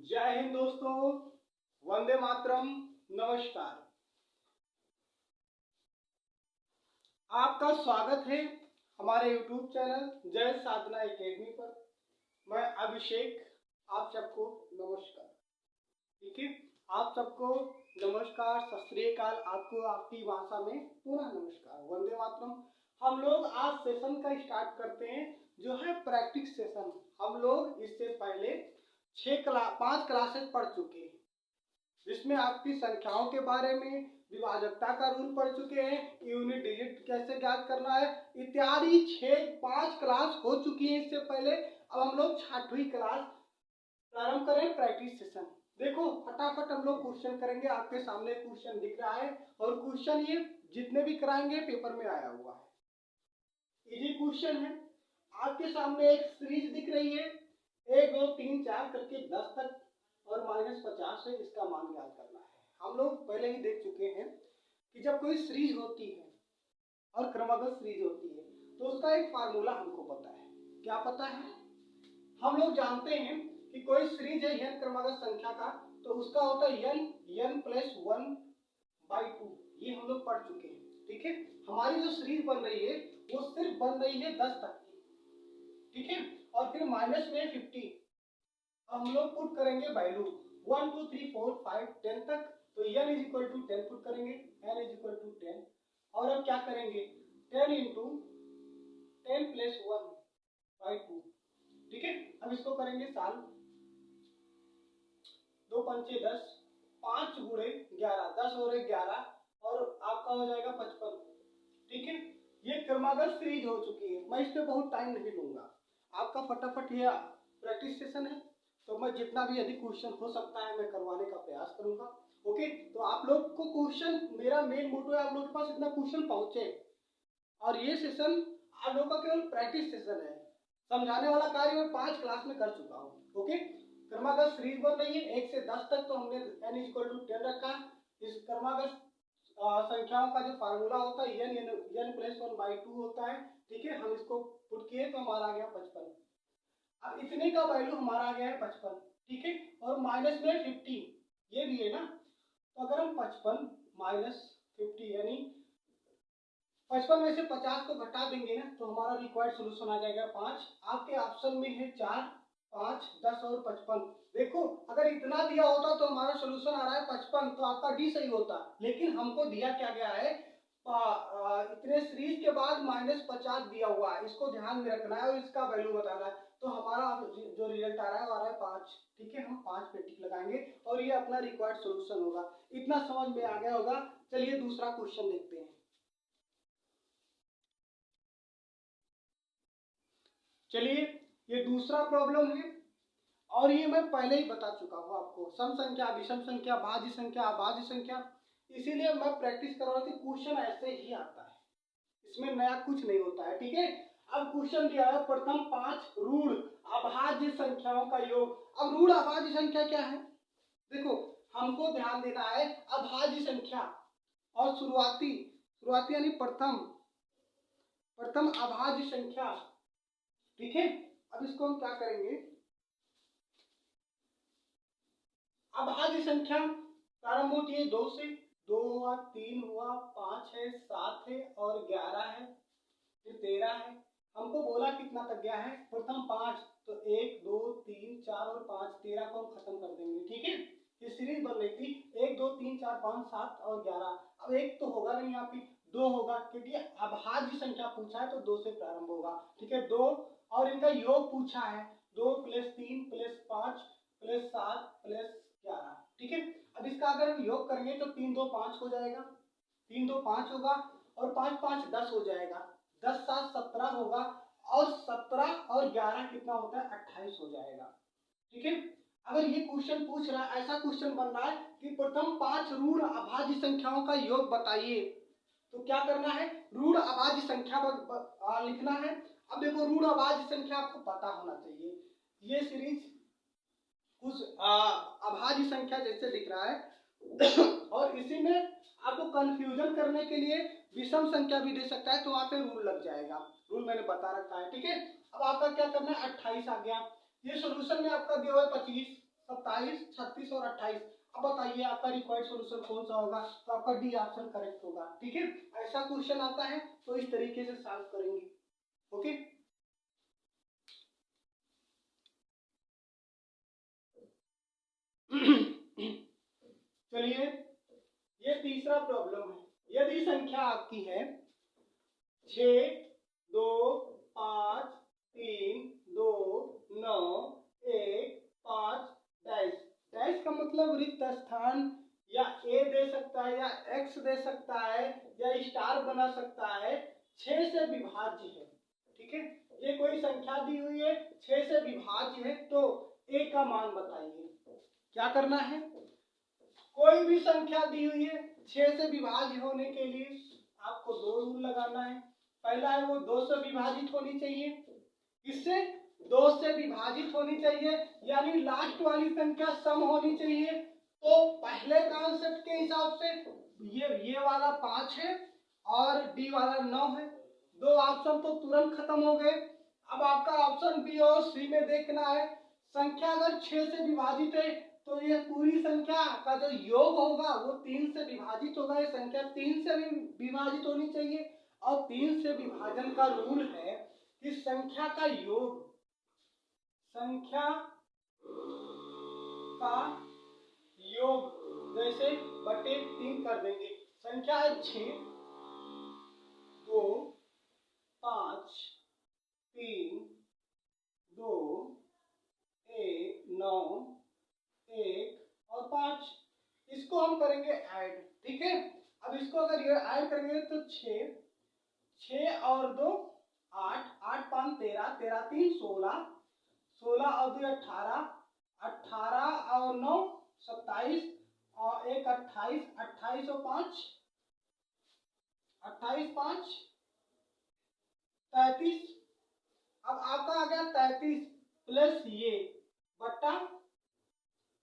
जय हिंद दोस्तों, वंदे मातरम। नमस्कार, आपका स्वागत है हमारे YouTube चैनल जय साधना एकेडमी पर। मैं अभिषेक, आप सबको नमस्कार। ठीक है, आप सबको नमस्कार, सत श्री अकाल, आपको आपकी भाषा में पुनः नमस्कार, वंदे मातरम। हम लोग आज सेशन का स्टार्ट करते हैं जो है प्रैक्टिस सेशन। हम लोग इससे पहले 5 क्लासेस पढ़ चुके हैं, जिसमें आपकी संख्याओं के बारे में, विभाजकता का रूल पढ़ चुके हैं, यूनिट डिजिट कैसे ज्ञात करना है इत्यादि 5 क्लास हो चुकी है इससे पहले। अब हम लोग 6वीं क्लास प्रारंभ करें प्रैक्टिस सेशन। देखो फटाफट हम लोग क्वेश्चन करेंगे। आपके सामने क्वेश्चन दिख रहा है और क्वेश्चन ये जितने भी कराएंगे पेपर में आया हुआ है, इजी क्वेश्चन है। आपके सामने एक सीरीज दिख रही है 1 2 3 4 करके 10 तक और -50 है, इसका मान ज्ञात करना है। हम लोग पहले ही देख चुके हैं कि जब कोई सीरीज होती है और क्रमबद्ध सीरीज होती है तो उसका एक फार्मूला हमको पता है। क्या पता है? हम लोग जानते हैं कि कोई सीरीज है n क्रमबद्ध संख्या का तो उसका होता है n + 1/2। ये हम लोग पढ़ चुके हैं। ठीक है, हमारी जो सीरीज बन रही है वो सिर्फ बन रही है 10 तक की। ठीक है, और फिर माइनस में 50 हम लोग पुट करेंगे वैल्यू 1 2 3 4 5 10 तक। तो n = 10 पुट करेंगे, n = 10। और अब क्या करेंगे 10 × 10 + 1/2। ठीक है, अब इसको करेंगे साल 2 पंचे 10, 5 × 11 10 और 11 और आपका हो जाएगा 55। ठीक है, ये क्रमबद्ध सीरीज हो चुकी है। मैं इस पे बहुत टाइम नहीं लूंगा, आपका फटाफट ये प्रैक्टिस सेशन है तो मैं जितना भी अधिक क्वेश्चन हो सकता है मैं करवाने का प्रयास करूंगा। ओके, तो आप लोग को क्वेश्चन, मेरा मेन मोटो है आप लोग के पास इतना क्वेश्चन पहुंचे। और ये सेशन आप लोगों का केवल प्रैक्टिस सेशन है, समझाने वाला कार्य मैं 5 क्लास में कर चुका हूँ। ओके, क्रमबद्ध सीरीज बन रही है 1 से 10 तक, तो हमने n = 10 रखा। इस क्रमबद्ध संख्याओं का जो फार्मूला होता है n + 1/2 होता है। ठीक है, हम इसको पुट किए तो हमारा आ गया 55। अब इतने का वैल्यू हमारा आ गया है 55। ठीक है, और माइनस में 50 ये भी है ना, तो अगर हम 55 - 50 यानी 55 में से 50 को घटा देंगे ना तो हमारा रिक्वायर्ड सोल्यूशन आ जाएगा 5। आपके ऑप्शन में है 4 5 10 और 55। देखो अगर इतना दिया होता तो हमारा सोल्यूशन आ रहा है 55 तो आपका डी सही होता, लेकिन हमको दिया क्या गया है इतने सीरीज के बाद -50 दिया हुआ है, इसको ध्यान में रखना है और इसका वैल्यू बताना है। तो हमारा जो रिजल्ट आ रहा है वो आ रहा है 5। ठीक है, हम 5 पे टिक लगाएंगे और ये अपना रिक्वायर्ड सोल्यूशन होगा। इतना समझ में आ गया होगा। चलिए दूसरा क्वेश्चन देखते हैं। चलिए ये दूसरा प्रॉब्लम है और ये मैं पहले ही बता चुका हूँ आपको, सम संख्या, विषम संख्या, भाज्य संख्या, अभाज्य संख्या, इसीलिए मैं प्रैक्टिस कर रहा थी। क्वेश्चन ऐसे ही आता है, इसमें नया कुछ नहीं होता है। ठीक है, अब क्वेश्चन दिया है प्रथम 5 ऋण अभाज्य संख्याओं का योग। अब ऋण अभाज्य संख्या क्या है? देखो हमको ध्यान देना है अभाज्य संख्या और शुरुआती यानी प्रथम अभाज्य संख्या। ठीक है, अब इसको हम क्या करेंगे, अभाज्य संख्या प्रारंभ होती है 2 से, 2 हुआ, 3 हुआ, 5 है, 7 है और 11 है, फिर 13 है। हमको बोला कितना तक गया है प्रथम 5, तो 1 2 3 4 और 5 13 को हम खत्म कर देंगे। ठीक है, ये सीरीज बन रही थी 1 2 3 4 5 7 और 11। अब 1 तो होगा नहीं, यहाँ पे 2 होगा क्योंकि अभाज्य संख्या पूछा है तो 2 से प्रारंभ होगा। ठीक है, 2 और इनका योग पूछा है 2 + 3 + 5 + 7 + 11। ठीक है, अब इसका अगर हम योग करेंगे तो 3 2 5 हो जाएगा, 3 2 5 होगा और 5 5 10 हो जाएगा, 10 7 17 होगा और 17 और 11 कितना होता है 28 हो जाएगा। ठीक है, अगर ये क्वेश्चन पूछ रहा है, ऐसा क्वेश्चन बन रहा है कि प्रथम 5 ऋण अभाज्य संख्याओं का योग बताइए, तो क्या करना है ऋण अभाज्य संख्या लिखना है। अब देखो ऋण अभाज्य संख्या आपको पता होना चाहिए, ये सीरीज कुछ अभाज्य संख्या जैसे दिख रहा है और इसी में आपको कंफ्यूजन करने के लिए विषम संख्या भी दे सकता है, तो वहां पे रूल लग जाएगा, रूल मैंने बता रखा है। ठीक है, अब आपका क्या करना है 28 आ गया, ये सोल्यूशन में आपका दिया हुआ है 25 27 22, 36 और 28। अब बताइए आपका रिक्वायर्ड सॉल्यूशन कौन सा होगा? तो आपका डी ऑप्शन करेक्ट होगा। ठीक है, ऐसा क्वेश्चन आता है तो इस तरीके से सॉल्व करेंगे। ओके, चलिए ये तीसरा प्रॉब्लम है। यदि संख्या आपकी है 6, 2, 5, 3, 2, 9, 1, 5 डैश। डैश का मतलब रिक्त स्थान या ए दे सकता है या एक्स दे सकता है या स्टार बना सकता है। 6 से विभाज्य है। ठीक है, ये कोई संख्या दी हुई है, 6 से विभाज्य है, तो ए का मान बताइए। क्या करना है? कोई भी संख्या दी हुई है 6 से विभाज्य होने के लिए आपको 2 रूल लगाना है। पहला है वो 2 से विभाजित होनी चाहिए। किससे? 2 से विभाजित होनी चाहिए, यानी लास्ट वाली संख्या सम होनी चाहिए। तो पहले कॉन्सेप्ट के हिसाब से ये वाला 5 है और डी वाला 9 है। 2 ऑप्शन तो तुरंत खत्म हो गए। अब आपका ऑप्शन बी और सी में देखना है। संख्या अगर 6 से विभाजित है तो ये पूरी संख्या का जो योग होगा वो 3 से विभाजित होगा। ये संख्या 3 से भी विभाजित होनी चाहिए। और 3 से विभाजन का रूल है कि संख्या का योग, संख्या का योग जैसे बटे 3 कर देंगे। संख्या है 6, 2, 5, 3, 2, 1, 9, 1 और 5। इसको हम करेंगे ऐड। ठीक है, अब इसको अगर ये ऐड करेंगे तो 6 और 2 8, 8 5 13, 13 3 16, 16 और 2 18, 18 और 9 27 और 1 28, 28 और 5 28 5 33। अब आपका आ गया 33 प्लस ये बट्टा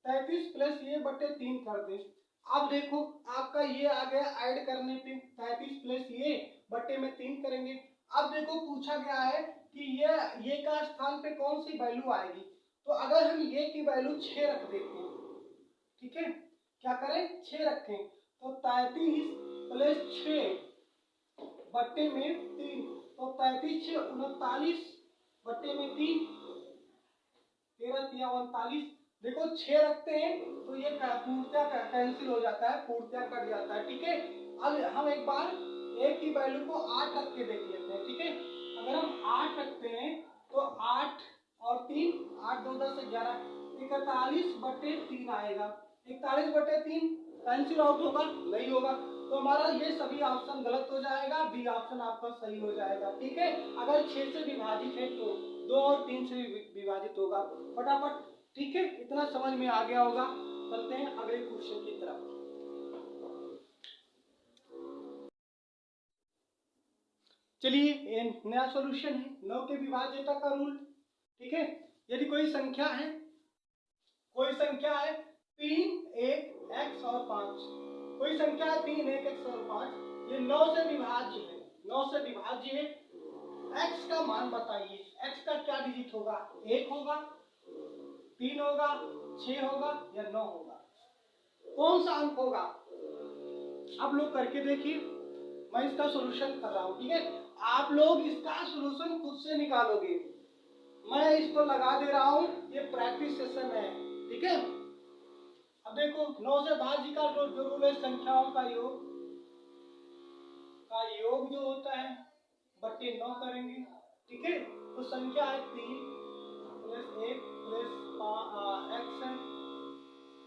33 प्लस ये बट्टे 3 कर दे। अब देखो आपका ये आ गया ऐड करने पे 33 प्लस ये बट्टे में 3 करेंगे। अब देखो पूछा गया है कि ये का स्थान पे कौन सी वैल्यू आएगी। तो अगर हम ये की वैल्यू 6 रख देते हैं, ठीक है, क्या करें 6 रखें, तो 33 प्लस 6 बट्टे में 3, तो 33 6 39 बट्टे में 3, 13 3 39। देखो 6 रखते हैं तो ये पूर्णतया कैंसिल हो जाता है, पूर्णतया कट जाता है। ठीक है, अब हम एक बार ए की वैल्यू को 8 रख के देख लेते हैं। ठीक है, अगर हम 8 रखते हैं तो 8 और 3 8 2 10 11 41 बटे 3 आएगा। 41 बटे 3 कैंसिल आउट होगा? नहीं होगा। तो हमारा ये सभी ऑप्शन गलत हो जाएगा, बी ऑप्शन आपका सही हो जाएगा। ठीक है, अगर 6 से विभाजित है तो 2 और 3 से विभाजित होगा। फटाफट, ठीक है, इतना समझ में आ गया होगा। चलते हैं अगले क्वेश्चन की तरफ। चलिए नया सॉल्यूशन है 9 के विभाज्यता का रूल। ठीक है, यदि कोई संख्या है 3 1 x और 5, कोई संख्या है 3 1 x और 5, ये 9 से विभाज्य है, 9 से विभाज्य है। x का मान बताइए। x का क्या डिजिट होगा? 1 होगा, 3 होगा, 6 होगा या 9 होगा? कौन सा अंक होगा? आप लोग करके देखिए, मैं इसका सॉल्यूशन कर रहा हूँ। ठीक है, आप लोग इसका सॉल्यूशन खुद से निकालोगे, मैं इसको लगा दे रहा हूँ, ये प्रैक्टिस सेशन है। ठीक है, अब देखो 9 से भाज्य का जो रूल है, संख्याओं का योग जो होता है बट्टे 9 करेंगे। ठीक है, तो संख्या है 3 प्लस 1 प्लस x है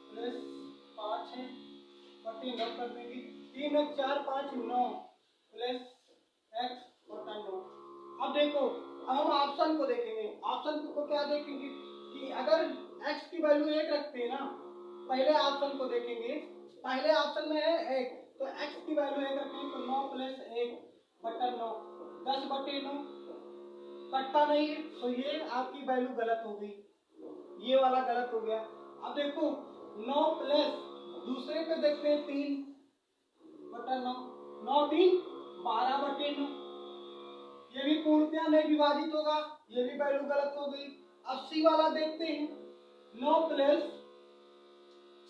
प्लस 5 है बट्टे 9 कर देंगे। 3 1 4 5 9 प्लस x बटा 9। अब देखो, अब हम ऑप्शन को देखेंगे। ऑप्शन को क्या देखेंगे कि अगर x की वैल्यू 1 रखते हैं ना, पहले ऑप्शन को देखेंगे, पहले ऑप्शन में है 1, तो x की वैल्यू 1 रखेंगे तो 9 प्लस 1 बटा 9, 10 बटे 9 कटता नहीं है, तो ये आपकी वैल्यू गलत हो गई, ये वाला गलत हो गया। अब देखो 9 प्लस दूसरे पे देखते हैं 3 बटा 9, 9 3 12 बटे 9, ये भी पूर्णतया नहीं विभाजित होगा, ये भी वैल्यू गलत हो गई। अब सी वाला देखते हैं, 9 प्लस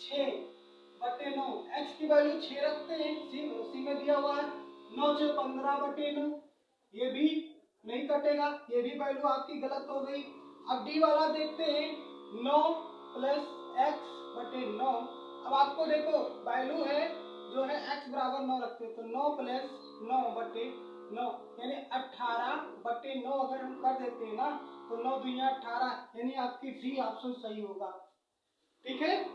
6/9। x की वैल्यू 6 रखते हैं, सी में दिया हुआ है 9 से 15/9। ये भी नहीं कटेगा, ये भी वैल्यू आपकी गलत हो गई। अब डी वाला देखते हैं 9 प्लस x/9। अब आपको देखो वैल्यू है जो है x बराबर 9 रखते हैं, तो 9 प्लस 9/9 यानी 18/9 अगर हम कर देते हैं ना तो 9 दूनी 18 यानी आपकी डी ऑप्शन सही होगा। ठीक है,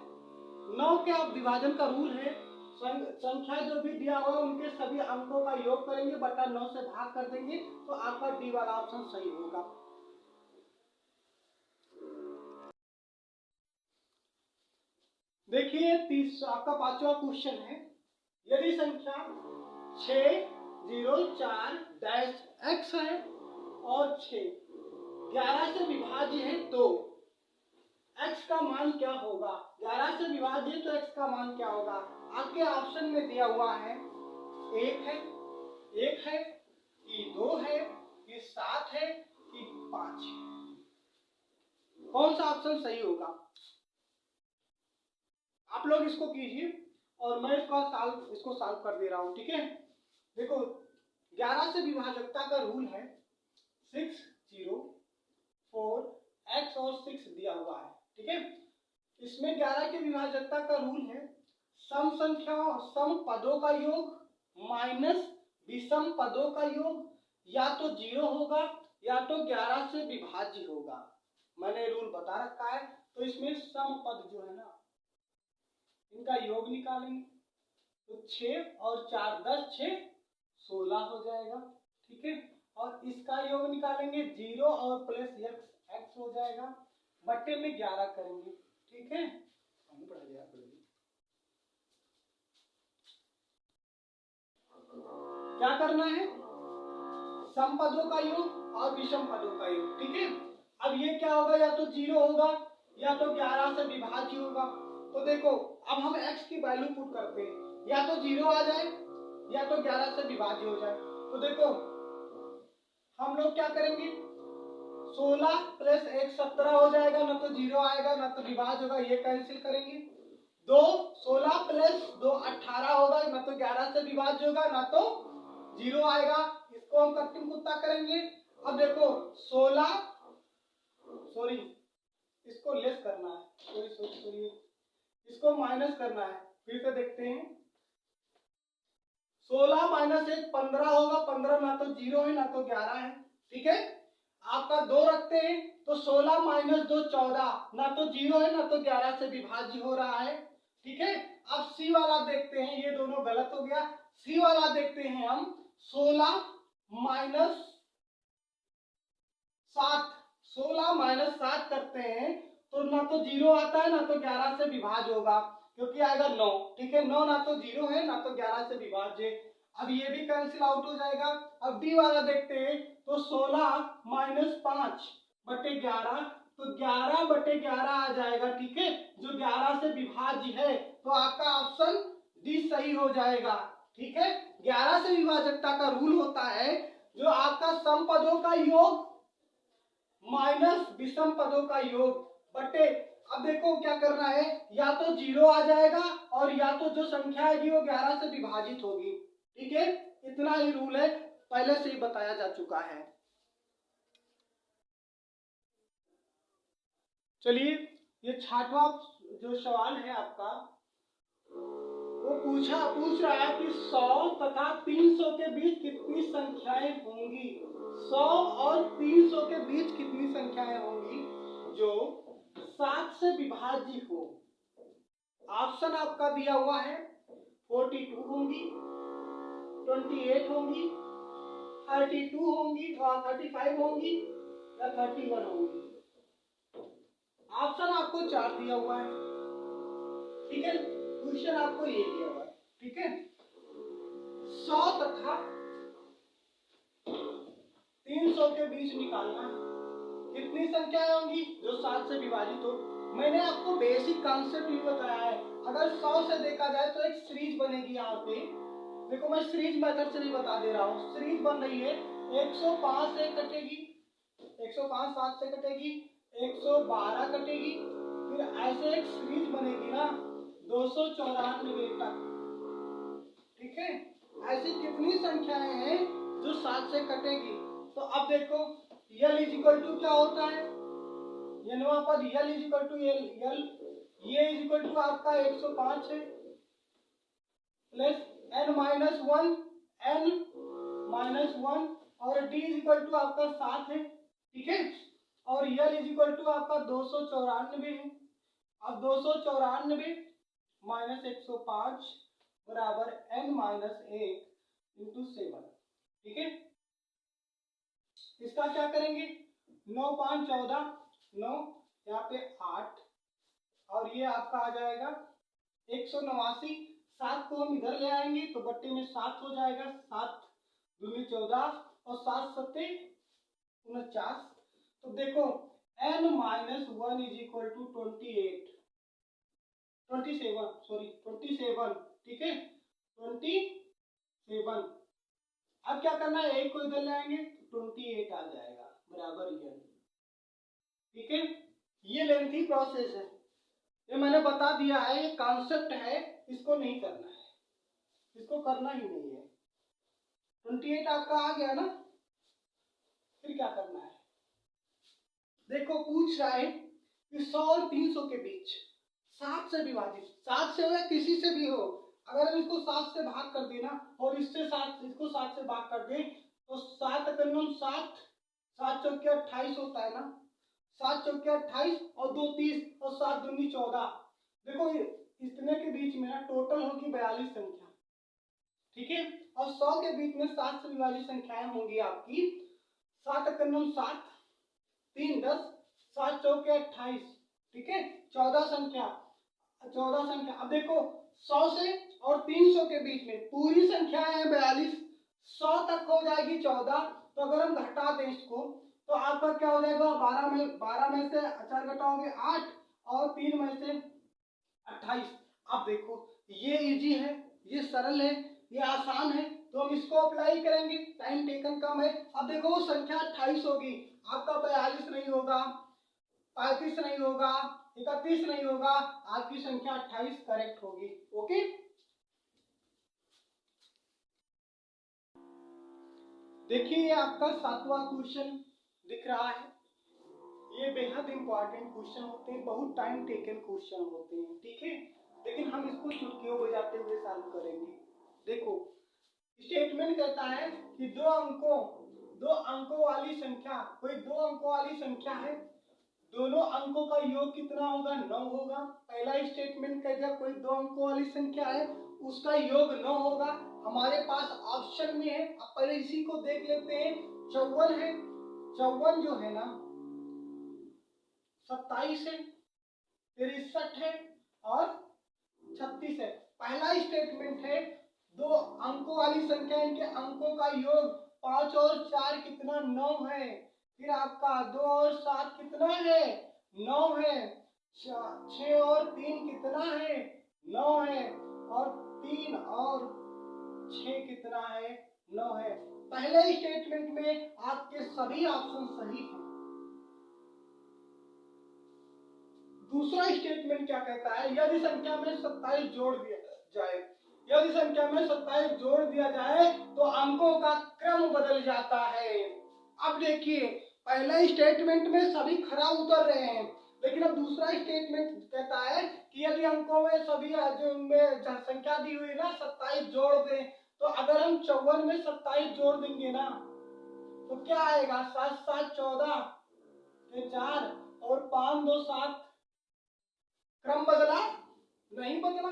9 के आप विभाजन का रूल है, संख्या जो भी दिया हुआ उनके सभी अंकों का योग करेंगे बटा 9 से भाग कर देंगे तो आपका डी वाला ऑप्शन सही होगा। देखिए आपका 5वां क्वेश्चन है, यदि संख्या 604-x है और 6 11 से विभाज्य है तो x का मान क्या होगा। 11 से विभाज्य है तो x का मान क्या होगा। आपके ऑप्शन में दिया हुआ है 1 है कि 2 है कि 7 है कि 5 है। कौन सा ऑप्शन सही होगा आप लोग इसको कीजिए और मैं इसको सॉल्व कर दे रहा हूं। ठीक है, देखो 11 से विभाजकता का रूल है 6 0 4 x और 6 दिया हुआ है। ठीक है, इसमें 11 के विभाजकता का रूल है सम संख्याओं सम पदों का योग माइनस विषम पदों का योग या तो 0 होगा या तो 11 से विभाज्य होगा। मैंने रूल बता रखा है, तो इसमें सम पद जो है ना इनका योग निकालेंगे तो 6 और 4 10 6 16 हो जाएगा। ठीक है, और इसका योग निकालेंगे 0 और प्लस x हो जाएगा, बट्टे में 11 करेंगे। ठीक है, क्या करना है सम पदों का योग और विषम पदों का योग। ठीक है, अब ये क्या होगा या तो 0 होगा या तो 11 से विभाज्य होगा। तो देखो अब हम x की वैल्यू पुट करते हैं, या तो 0 आ जाए या तो 11 से विभाज्य हो जाए। तो देखो हम लोग क्या करेंगे 16 प्लस 1 17 हो जाएगा, ना तो 0 आएगा ना तो विभाज्य होगा, ये कैंसिल करेंगे। 2 16 प्लस 2 18 होगा, ना तो 11 से विभाज्य होगा ना तो 0 आएगा, इसको हम कटिंग कुत्ता करेंगे। अब देखो 16 सॉरी इसको लेस करना है, सॉरी इसको माइनस करना है, फिर से देखते हैं 16 माइनस 1 15 होगा, 15 ना तो 0 है ना तो 11 है। ठीक है, आपका 2 रखते हैं तो 16 माइनस 2 14, ना तो 0 है ना तो 11 से विभाज्य हो रहा है। ठीक है, अब सी वाला देखते हैं, ये दोनों गलत हो गया। सी वाला देखते हैं हम 16 माइनस 7 16 माइनस 7 करते हैं तो ना तो 0 आता है ना तो 11 से विभाज्य होगा, क्योंकि आएगा 9। ठीक है, 9 ना तो 0 है ना तो 11 से विभाज्य। अब ये भी कैंसिल आउट हो जाएगा। अब डी वाला देखते हैं तो 16 माइनस 5 बटे 11 तो 11 बटे 11 आ जाएगा। ठीक है, जो 11 से विभाज्य है, तो आपका ऑप्शन डी सही हो जाएगा। ठीक है, 11 से विभाजकता का रूल होता है जो आपका सम पदों का योग माइनस विषम पदों का योग बटे, अब देखो क्या करना है, या तो 0 आ जाएगा और या तो जो संख्या आएगी वो 11 से विभाजित होगी। ठीक है, इतना ही रूल है, पहले से ही बताया जा चुका है। चलिए ये 6वां जो सवाल है आपका वो पूछ रहा है कि 100 तथा 300 के बीच कितनी संख्याएं होंगी। 100 और 300 के बीच कितनी संख्याएं होंगी जो 7 से विभाज्य हो। ऑप्शन आपका दिया हुआ है 42 होंगी, 28 होंगी, 32 होंगी, 35 होंगी या 31 होंगी। ऑप्शन आपको 4 दिया हुआ है। ठीक है, क्वेश्चन आपको ये दिया हुआ है। ठीक है, 100 तथा 300 के बीच निकालना है कितनी संख्याएं होंगी जो 7 से विभाजित हो। मैंने आपको बेसिक कॉन्सेप्ट ही बताया है। अगर 100 से देखा जाए तो एक सीरीज बनेगी यहाँ पे, देखो मैं सीरीज मेथड से भी बता दे रहा हूँ। सीरीज बन रही है 105 से कटेगी, 105 7 से कटेगी, 112 कटेगी, फिर ऐसे एक सीरीज बनेगी ना 294 तक। ठीक है, ऐसी कितनी संख्याएं हैं जो 7 से कटेगी। तो अब देखो यल इज इक्वल टू क्या होता है, यहाँ पर यल इज इक्वल टू यल ये इज इक्वल टू आपका 105 है प्लस n-1 n-1 और d इज इक्वल टू आपका 7 है। ठीक है, और यल इज इक्वल टू आपका 294 है। अब 294 माइनस 105 बराबर n-1 इंटू 7। ठीक है, इसका क्या करेंगे, 9 5 14 9 यहाँ पे 8 और ये आपका आ जाएगा 189। 7 को हम इधर ले आएंगे तो बट्टे में 7 हो जाएगा, 7 दूनी 14 और 7 सत्ते 49। तो देखो n-1 इज इक्वल टू 27। ठीक है, 27। अब क्या करना है, एक को इधर ले आएंगे तो 28 आ जाएगा बराबर n। ठीक है, ये लेंथी प्रोसेस है, ये मैंने बता दिया है, ये कॉन्सेप्ट है, इसको नहीं करना है, इसको करना ही नहीं है। 28 आपका आ गया ना, फिर क्या करना है, देखो पूछ रहा है कि 100 और 300 के बीच 7 से विभाजित, 7 से हो या किसी से भी हो, अगर हम इसको 7 से भाग कर देना और इससे 7 इसको 7 से भाग कर दे तो 7 अकन्नम 7 7 चौके 28 होता है ना, 7 चौके 28 और 2 30 और 7 दूनी 14। देखो इतने के बीच में ना टोटल होगी 42 संख्या। ठीक है, और 100 के बीच में 7 से विभाजित संख्याएं होंगी आपकी 7 अकन्नम 7 3 10 7 चौके 28। ठीक है, 14 संख्या। अब देखो 100 से और 300 के बीच में पूरी संख्या है 42, 100 तक हो जाएगी 14। तो अगर हम घटा दें इसको तो आपका क्या हो जाएगा, 12 में से 4 घटाओगे 8 और 3 में से 28। अब देखो ये इजी है, ये सरल है, ये आसान है, तो हम इसको अप्लाई करेंगे, टाइम टेकन कम है। अब देखो वो संख्या 28 होगी, आपका 42 नहीं होगा, 35 नहीं होगा, 31 नहीं होगा, आपकी संख्या 28 करेक्ट होगी। ओके, देखिए ये आपका 7वां क्वेश्चन दिख रहा है, ये बेहद इंपॉर्टेंट क्वेश्चन होते हैं, बहुत टाइम टेकन क्वेश्चन होते हैं। ठीक है, लेकिन हम इसको चुटकियों बजाते हुए सॉल्व करेंगे। देखो स्टेटमेंट कहता है कि दो अंकों वाली संख्या, कोई 2 अंकों वाली संख्या है, दोनों अंकों का योग कितना होगा, 9 होगा। पहला स्टेटमेंट कह दिया कोई 2 अंकों वाली संख्या है, उसका योग 9 होगा। हमारे पास ऑप्शन में है, अब पहले इसी को देख लेते हैं। 54 है, 54 जो है ना 27 है, 63 है और 36 है। पहला स्टेटमेंट है 2 अंकों वाली संख्या, इनके अंकों का योग 5 और 4 कितना, 9 है। फिर आपका 2 और 7 कितना है, 9 है। 6 और 3 कितना है, 9 है। और 3 और 6 कितना है, 9 है। पहले स्टेटमेंट में आपके सभी ऑप्शन सही हैं। दूसरा स्टेटमेंट क्या कहता है, यदि संख्या में 27 जोड़ दिया जाए, यदि संख्या में 27 जोड़ दिया जाए तो अंकों का क्रम बदल जाता है। अब देखिए पहले स्टेटमेंट में सभी खरा उतर रहे हैं, लेकिन अब दूसरा स्टेटमेंट कहता है कि यदि अंकों में सभी जो में संख्या दी हुई ना 27 जोड़ दें, तो अगर हम 54 में 27 जोड़ देंगे ना तो क्या आएगा, 7 7 14 4 और 5 2 7। क्रम बदला, नहीं बदला,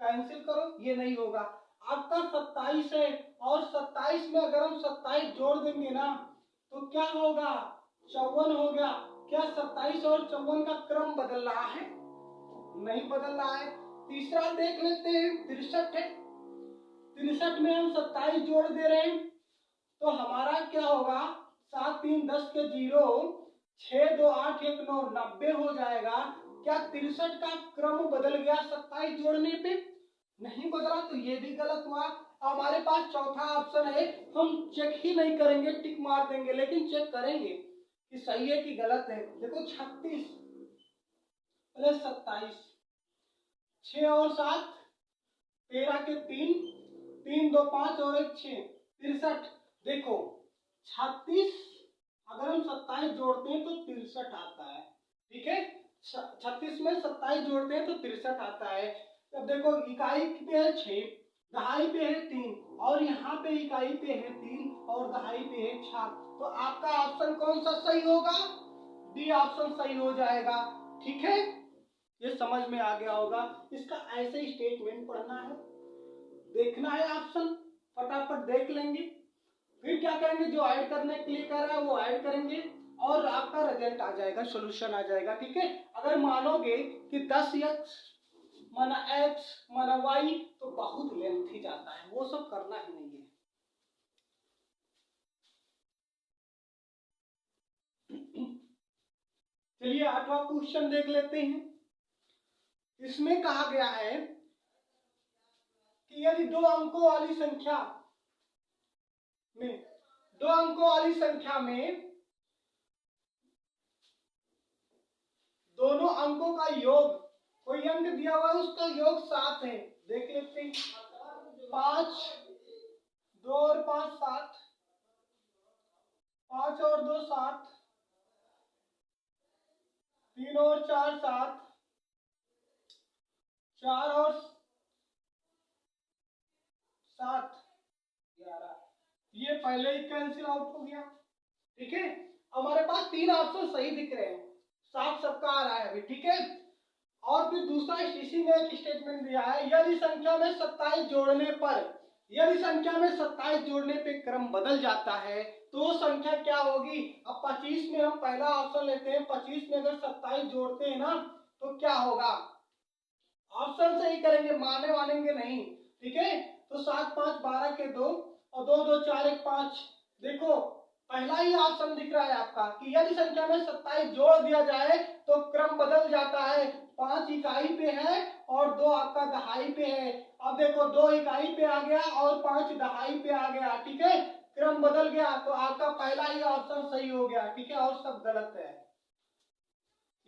कैंसिल करो, ये नहीं होगा। आपका 27 है और 27 में अगर हम 27 जोड़ देंगे ना तो क्या होगा, 54 हो गया। क्या 27 और 54 का क्रम बदल रहा है, नहीं बदल रहा है। तीसरा देख लेते हैं, 63 है, 63 में हम 27 जोड़ दे रहे हैं तो हमारा क्या होगा, 7 3 10 के 0, 6 2 8 1 9 90 हो जाएगा। क्या 63 का क्रम बदल गया 27 जोड़ने पे, नहीं बदला, तो ये भी गलत हुआ। हमारे पास चौथा ऑप्शन है, हम चेक ही नहीं करेंगे, टिक मार देंगे, लेकिन चेक करेंगे कि सही है कि गलत है। देखो 36 प्लस 27, 6 और 7 13 के 3, 3 2 5 और 1 6, 63। देखो 36, अगर हम 27 जोड़ते हैं तो 63 आता है। ठीक है, 36 में 27 जोड़ते हैं तो 63 आता है। अब देखो इकाई पे है 6, दहाई पे है 3 और यहाँ पे इकाई पे है 3 और दहाई पे है 4, तो आपका ऑप्शन कौन सा सही होगा? डी ऑप्शन सही हो जाएगा। ठीक है, ये समझ में आ गया होगा। इसका ऐसे ही स्टेटमेंट पढ़ना है, देखना है ऑप्शन, फटाफट देख लेंगे, फिर क्या करेंगे, जो ऐड करने के लिए कह रहा है वो ऐड करेंगे और आपका रिजल्ट आ जाएगा, सॉल्यूशन आ जाएगा। ठीक है, अगर मानोगे कि 10x माना x माना y तो बहुत लेंथी जाता है, वो सब करना ही नहीं है। चलिए 8वां क्वेश्चन देख लेते हैं। इसमें कहा गया है कि यदि 2 अंकों वाली संख्या में दोनों अंकों का योग, कोई अंक दिया हुआ है उसका योग 7 है। देख लेते हैं, 5 2 और 5 7, 5 और 2 7, 3 और 4 7, 4 और 7 11। ये पहले ही कैंसिल आउट हो गया। ठीक है, हमारे पास 3 ऑप्शन सही दिख रहे हैं, 7 सबका आ रहा है अभी। ठीक है, और फिर दूसरा इसी में एक स्टेटमेंट दिया है, यदि संख्या में 27 जोड़ने पे क्रम बदल जाता है तो संख्या क्या होगी? अब 25 में हम पहला ऑप्शन लेते हैं, 25 में अगर 27 जोड़ते हैं ना तो क्या होगा? ऑप्शन सही करेंगे, मानेंगे नहीं। ठीक है, तो 7 5 12 के 2 और 2 2 4 1 5। देखो पहला ही ऑप्शन दिख रहा है आपका कि यदि संख्या में 27 जोड़ दिया जाए तो क्रम बदल जाता है। 5 इकाई पे है और 2 आपका दहाई पे है। अब देखो 2 इकाई पे आ गया और 5 दहाई पे आ गया। ठीक है, क्रम बदल गया तो आपका पहला ही ऑप्शन सही हो गया। ठीक है, और सब गलत है।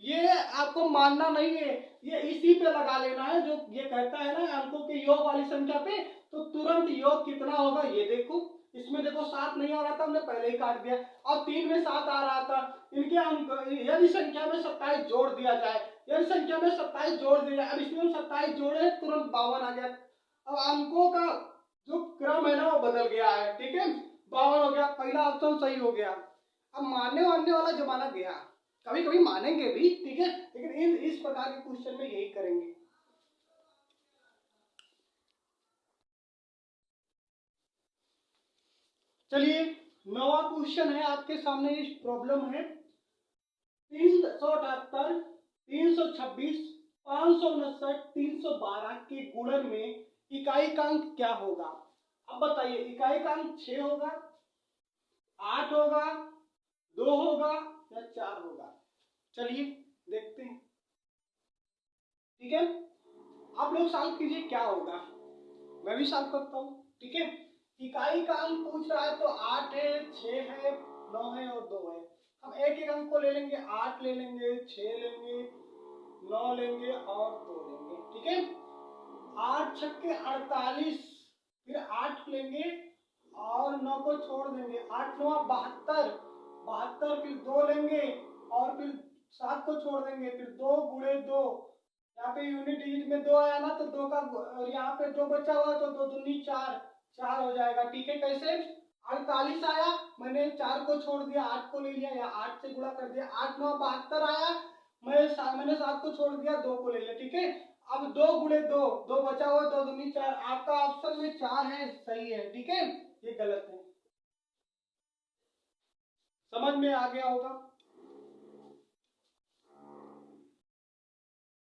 ये आपको मानना नहीं है, ये इसी पे लगा लेना है जो ये कहता है ना अंकों के योग वाली संख्या पे, तो तुरंत योग कितना होगा ये देखो। इसमें देखो 7 नहीं आ रहा था, हमने पहले ही काट दिया। अब 3 में 7 आ रहा था। इनके अंक यदि संख्या में 27 जोड़ दिया जाए, यदि संख्या में 27 जोड़ दिया जाए, अब इसमें हम 27 जोड़े तुरंत 52 आ गया। अब अंकों का जो क्रम है ना वो बदल गया है। ठीक है, 52 हो गया, पहला ऑप्शन सही हो गया। अब मानने वानने वाला जमाना गया, कभी कभी मानेंगे भी। ठीक है, लेकिन इस प्रकार के क्वेश्चन में यही करेंगे। चलिए 9वां क्वेश्चन है आपके सामने, इस प्रॉब्लम है 378 326 559 312 के गुणन में इकाई का अंक क्या होगा? अब बताइए, इकाई का अंक 6 होगा, 8 होगा, 2 होगा या 4 होगा? चलिए देखते हैं। ठीक है, आप लोग सॉल्व कीजिए क्या होगा, मैं भी सॉल्व करता हूँ। ठीक है, इकाई का अंक पूछ रहा है तो 8 है, 6 है, 9 है और 2 है। हम एक एक अंक को ले लेंगे, 8 ले लेंगे, 6 लेंगे, 9 लेंगे और 2 लेंगे। ठीक है, 8 छक्के 48, फिर 8 लेंगे और 9 को छोड़ देंगे, 8 9 72, 72 फिर 2 लेंगे और फिर 7 को छोड़ देंगे, फिर 2 गुणे 2, यहाँ पे यूनिट डिजिट में 2 आया ना तो 2 का, और यहाँ पे 2 बचा हुआ तो 2 दूनी 4, 4 हो जाएगा। ठीक है, कैसे 48 आया, मैंने 4 को छोड़ दिया, 8 को ले लिया या 8 से गुणा कर दिया, 8 9 72 आया, मैंने 7 को छोड़ दिया, 2 को ले लिया। ठीक है, अब 2 गुणे 2, 2 बचा हुआ, 2 दूनी 4, आपका ऑप्शन में 4 है, सही है। ठीक है, ये गलत है, समझ में आ गया होगा।